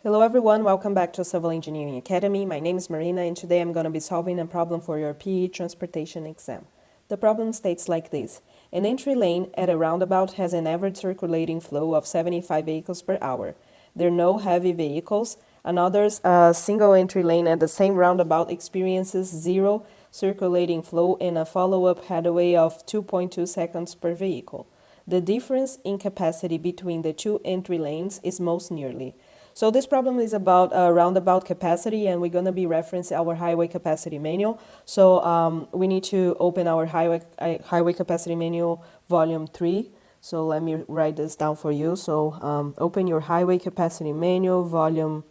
Hello everyone, welcome back to Civil Engineering Academy. My name is Marina and today I'm going to be solving a problem for your PE transportation exam. The problem states like this. An entry lane at a roundabout has an average circulating flow of 75 vehicles per hour. There are no heavy vehicles. Another single entry lane at the same roundabout experiences zero circulating flow and a follow-up headway of 2.2 seconds per vehicle. The difference in capacity between the two entry lanes is most nearly. So this problem is about roundabout capacity, and we're going to be referencing our highway capacity manual. So we need to open our highway capacity manual volume 3. So let me write this down for you. So open your highway capacity manual volume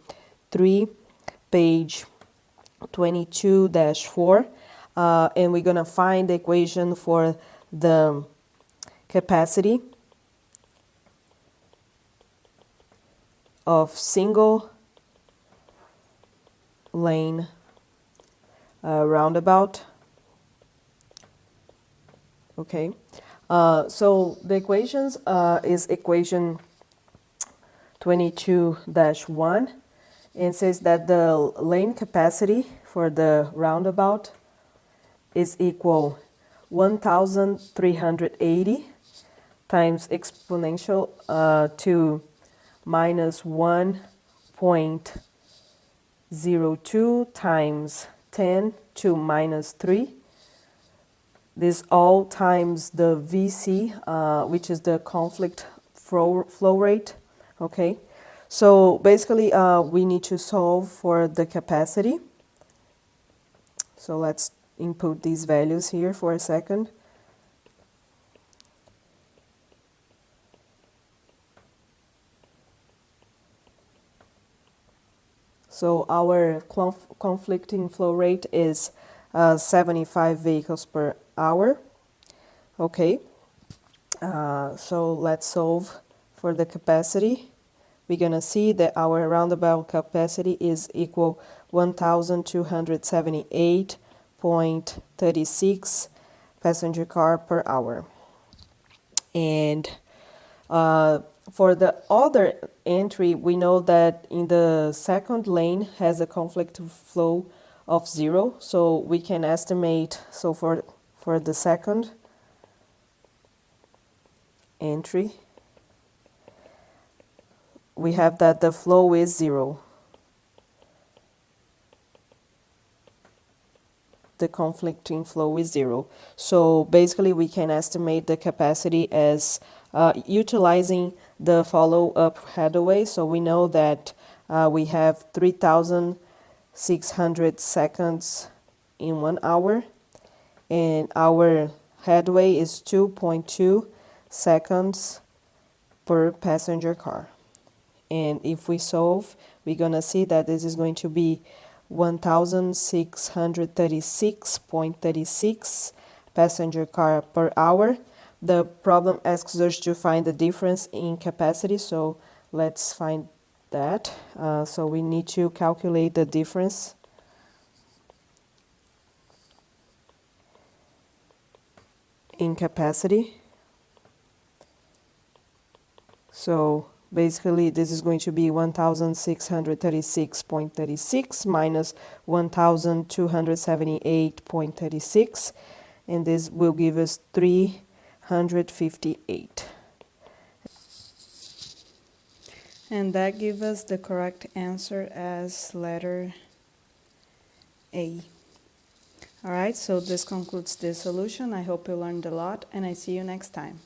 3, page 22-4, and we're going to find the equation for the capacity of single lane roundabout. Okay, so the equations is equation 22-1, and says that the lane capacity for the roundabout is equal 1,380 times exponential to minus 1.02 times 10 to minus 3. This all times the VC, which is the conflict flow rate. Okay, so basically we need to solve for the capacity. So let's input these values here for a second. So our conflicting flow rate is 75 vehicles per hour. Okay, so let's solve for the capacity. We're going to see that our roundabout capacity is equal 1,278.36 passenger car per hour. And for the other entry, we know that in the second lane has a conflict flow of 0, so we can estimate. So for the second entry, we have that the flow is 0. The conflicting flow is 0. So basically we can estimate the capacity as utilizing the follow-up headway. So we know that we have 3,600 seconds in 1 hour, and our headway is 2.2 seconds per passenger car. And if we solve, we're going to see that this is going to be 1,636.36 passenger car per hour. The problem asks us to find the difference in capacity, so let's find that. So we need to calculate the difference in capacity. So basically this is going to be 1,636.36 minus 1,278.36, and this will give us 358. And that gives us the correct answer as letter A. Alright, so this concludes this solution. I hope you learned a lot, and I see you next time.